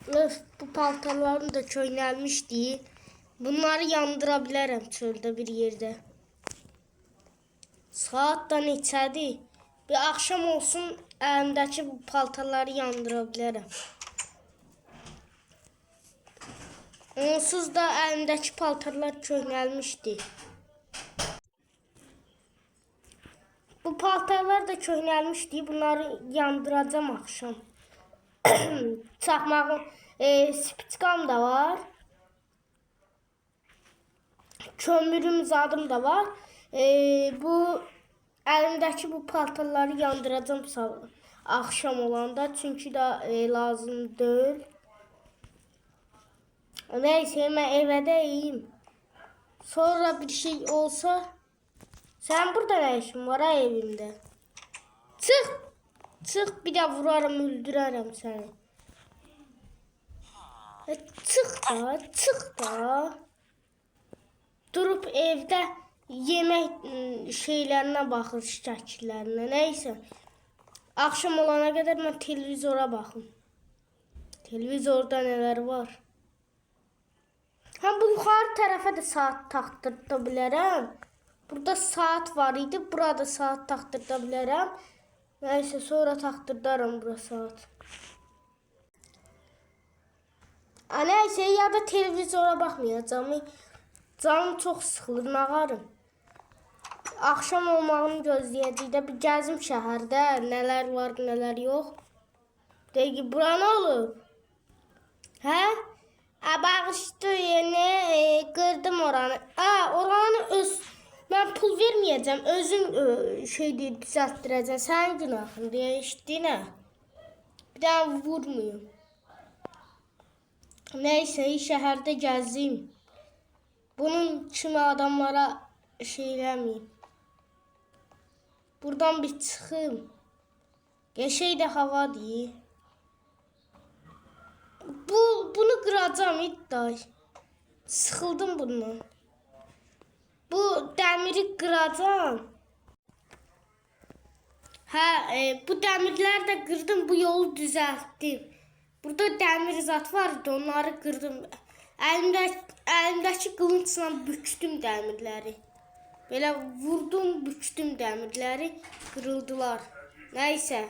Öf, bu paltarlarım da köynəlmişdi. Bunları yandıra bilərəm çöldə bir yerde. Saat da neçədir? Bir akşam olsun əlimdəki bu paltarları yandıra bilərəm. Onsuz da əlimdəki paltarlar köhnəlmişdi. Bu paltarlar da köhnəlmişdi. Bunları yandıracağım akşam. Çakmağım, spiçkam da var. Kömürüm zadım da var. Bu əlimdəki bu paltarları yandıracağım akşam olanda. Çünkü da lazım değil. Neyse ben evde iyiyim. Sonra bir şey olsa sen burada ne işin var ha evimde? Çık. Çık bir de vurarım öldürürüm seni. Çık da çık da. Durup evde yemek şeylerine bakır şəkillerine. Neyse. Akşam olana kadar ben televizora bakım. Televizorda neler var? Hem bu yukarı tarafa da saat taktırda bilərəm. Burada saat var idi. Burada saat taktırda bilərəm. Neyse sonra taktırdarım bura saat. Neyse ya da televizora bakmayacağım. Canım çok sıkılır, nağarım. Akşam olmağını gözləyəcək bir gəzim şəhərdə. Neler var, neler yok. Deyək ki, bura nə olur? Hə? Bağışdı yeni kırdım oranı. Oranı ben pul vermeyeceğim. Özün şeydir düzelttireceğim. Sen günahın diye iştine. Bir daha vurmayayım. Neyse şehirde gezeyim. Bunun kimi adamlara şeylemeyeyim. Buradan bir çıkayım. Geçey de hava değil. Bunu kıracağım iddia. Sıkıldım bundan. Bu demiri kıracağım. Bu demirler de kırdım. Bu yolu düzelttim. Burada demir zat vardı. Onları kırdım. Elimdeki kılınçla bükdüm demirleri. Böyle vurdum, bükdüm demirleri. Kırıldılar. Neyse.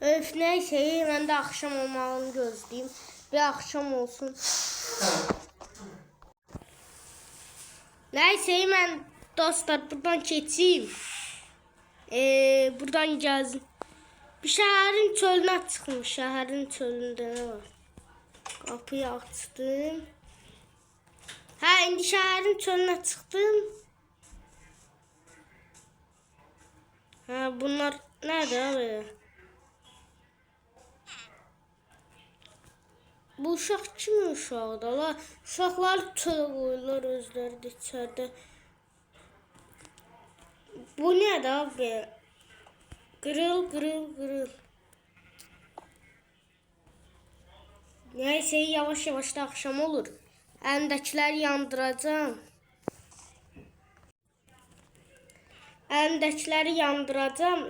Öf neyse ben de akşam olmağını gözleyeyim. Bir akşam olsun. Neyse ben dostlar buradan keçeyim. Buradan geldim. Bir şehrin çölüne çıkmış. Şehrin çölünde ne var? Kapıyı açtım. İndi şehrin çölüne çıktım. Bunlar nerede abi? Bu uşaq kimi uşaqdır la? Uşaqları çölə qoyurlar özləri də içəridə. Bu nədir abi? Qırıl. Neyse yavaş yavaş da akşam olur. Əlimdəkiləri yandıracağım.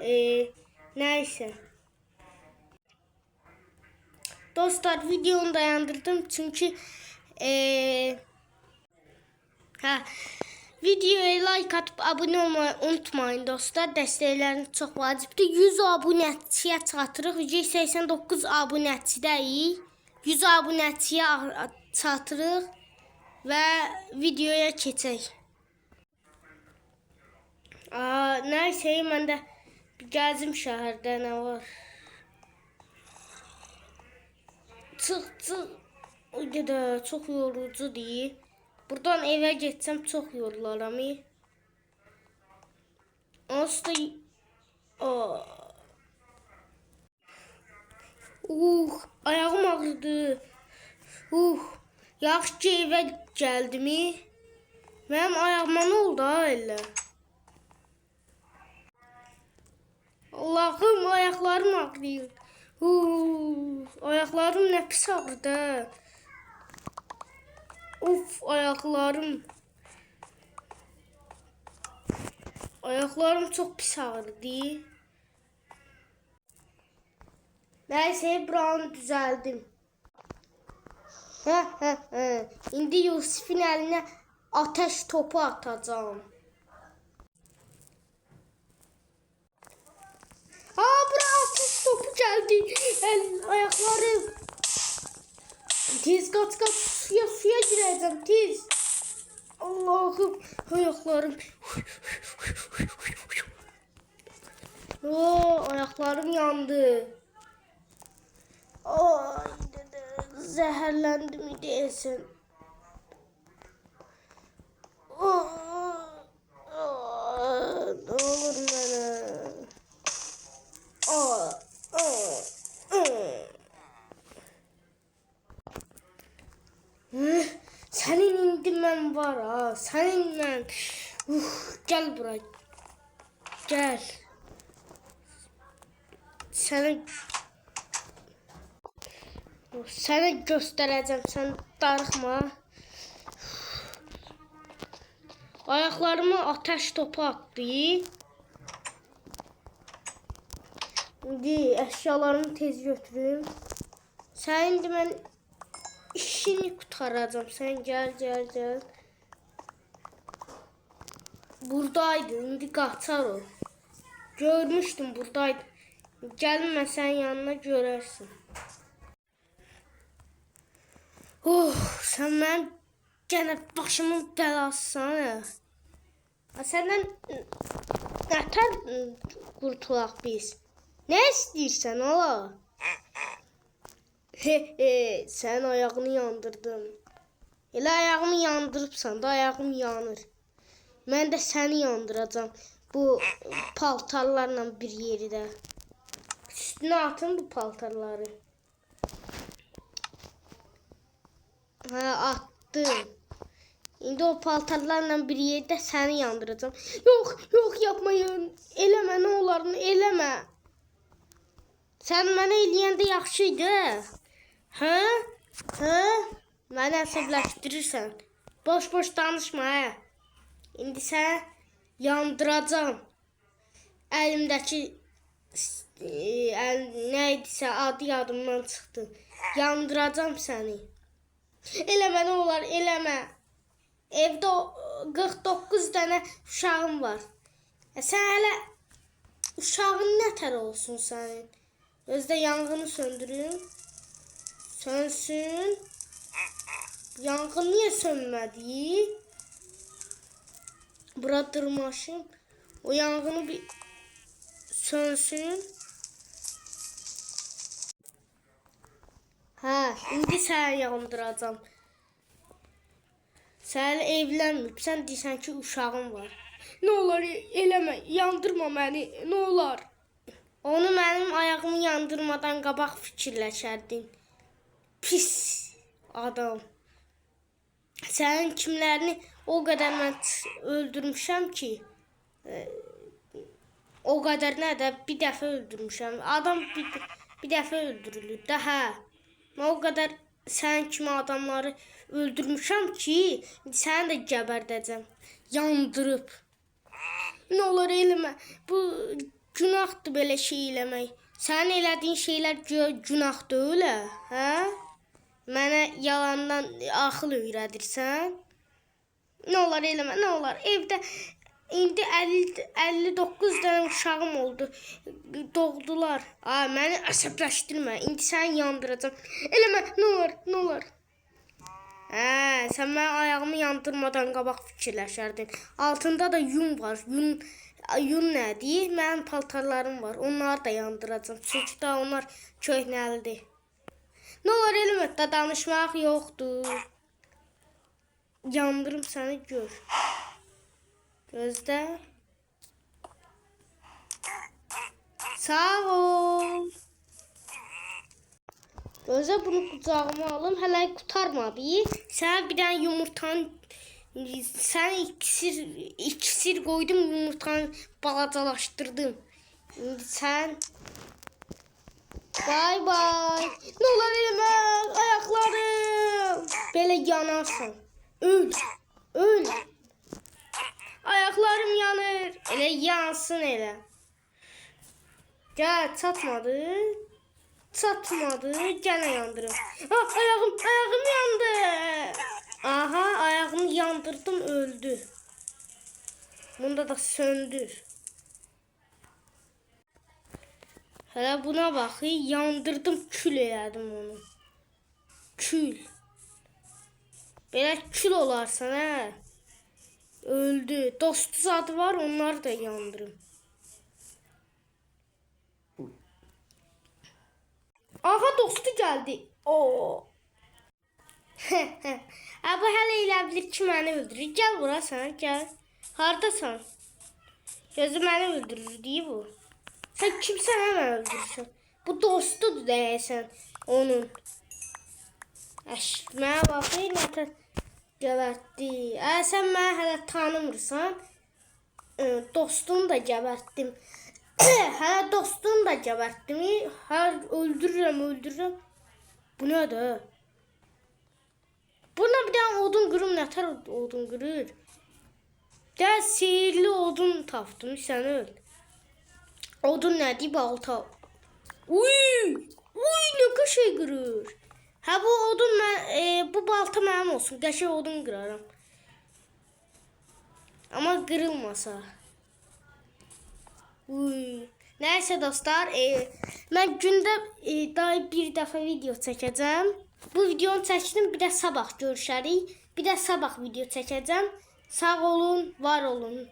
Neyse. Dostlar videonu dayandırdım çünkü videoya like atıp abone olmayı unutmayın dostlar. Dəstəkləriniz çok vacibdir. 100 abunəçiyə çatırıq. 189 abunəçidəyik. 100 abunəçiyə çatırıq və videoya keçək. Neyse mən də gəzim şəhərdə nə var. Çık. O da çok yorucu değil. Buradan eve geçsem çok yorularam. Aslında ayağım ağrıdı. Yaxşı ki eve gəldim. Mənim ayağıma nə oldu elə? Allahım ayaklarım ağrıyor. Ayaklarım ne pis ağrıdı. Ayaklarım. Ayaklarım çok pis ağrıdı. Nəysə, buranı düzəldim. İndi Yusifin əlinə ateş topu atacağım. Bura ateş topu gəldi. Ayaqlarım. Tez qaç, suya girəcəm, tez. Allahım, ayaqlarım. Ayaqlarım yandı. Zəhərləndim deyəsən. Ne olur mənə. Sənin indi mən var ha. Sənin mən. Gəl bura. Gəl. Sənə göstərəcəm. Sən darıxma. Ayaqlarıma ateş topu attı. İndi əşyalarımı tez götürüm. Sən indi mən işini qurtaracağım. Sən gəl. Buradaydı. İndi qaçar o. Görmüşdüm buradaydı. Gəlmə sənin yanına görərsən. Sən mənim gənə başımın bəlasısan. Səndən nətər qurtulaq biz? Nə istəyirsən ola? Sən ayağını yandırdın. Elə ayağımı yandırıbsan da ayağım yanır. Mən də səni yandıracağım. Bu paltarlarla bir yerdə. Üstünə atın bu paltarları. Attım. İndi o paltarlarla bir yerdə səni yandıracağım. Yox, yapmayın. Eləmə, nə olar, eləmə. Sən mənə eləyəndə yaxşıydı. Məni əsəbləşdirirsən. Boş danışma. İndi səni yandıracağım. Əlimdəki neydisə adı yadımdan çıxdı. Yandıracağım səni. Eləmə, nə olar, eləmə. Evdə 49 dənə uşağım var. Sən hələ uşağın nətər olsun sənin? Özdə yanğını söndürün. Sönsün. Yanğın niyə sönmədi? Bura dırmaşım. O yanğını bir sönsün. İndi səni yandıracağım. Sən evlənməyibsən, deyirsən ki, uşağın var. Nə olar, eləmə, yandırma məni, nə olar. Onu mənim ayağımı yandırmadan qabaq fikirləşərdin. Pis adam. Sənin kimlərini o qədər mən öldürmüşəm ki, o qədər nə də bir dəfə öldürmüşəm. Adam bir dəfə öldürülür də, Mən o qədər sənin kimi adamları öldürmüşəm ki, səni də gəbərdəcəm. Yandırıb. Nə olar eləmə. Bu günahdır belə şey eləmək. Sənin elədiyin şeylər günah deyil, Mənə yalandan axıl öyrədirsən. Nə olar eləmə, nə olar. Evdə indi 59 dənə uşağım oldu. Doğdular. Məni əsəbləşdirmə. İndi səni yandıracağım. Eləmə, nə olar. Sən mənim ayağımı yandırmadan qabaq fikirləşərdin. Altında da yun var. Yun nədir? Mənim paltarlarım var. Onları da yandıracağım. Çünki da onlar köhnəlidir. Nə olar eləmə, da danışmaq yoxdur. Yandırım səni gör. Gözdə. Sağ ol. Gözə bunu qucağıma alım. Hələ qurtarmadı. Sənə bir dənə yumurtanı, sənə iksir qoydum, yumurtanı balacalaşdırdım. İndi sən bay. Nə olar eləmə, ayaqlarım. Belə yanarsan. Öl. Ayaqlarım yanır. Elə yansın elə. Gəl, çatmadı. çatmadı. Gene yandırım. Ah, ayağım yandı. Aha, ayağımı yandırdım, öldü. Bunda da söndür. Hele buna bak, yandırdım, kül elədim onu. Kül. Belə kül olarsan hə. Öldü. Dostu zadı var, onları da yandırım. Aha, dostu geldi. Oo. Ha, bu hələ elə bilir ki, məni öldürür. Gəl bura sən, gəl. Hardasan? Gözü məni öldürür deyə bu. Sən kimsən, həmən öldürürsən? Bu dostudur deyəsən onun. Mənə bax, nətər gəbərtdi. Sən mənə hələ tanımırsan. Dostunu da gəbərtdim. Hələ dostunu da gəbərtdim. Hər öldürürəm. Bu nədir? Buna bir dənə odun qırım, nətər odun qırır? Gəl, sihirli odun tapdım, sən öl. Odun nədir? Balta. Uy, nə qəşəng qırır. Hə, bu odun, bu balta mənim olsun. Qəşəng odun qıraram. Amma qırılmasa. Uy. Nəysə dostlar, mən gündə daha bir dəfə video çəkəcəm. Bu videonu çəkdim, bir də sabah görüşərik. Bir də sabah video çəkəcəm. Sağ olun, var olun.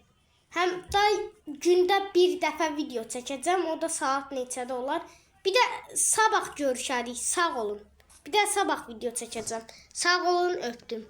Həm də gündə bir dəfə video çəkəcəm. O da saat neçədə olar. Bir də sabah görüşərik. Sağ olun. Bir də sabah video çəkəcəm. Sağ olun, öpdüm.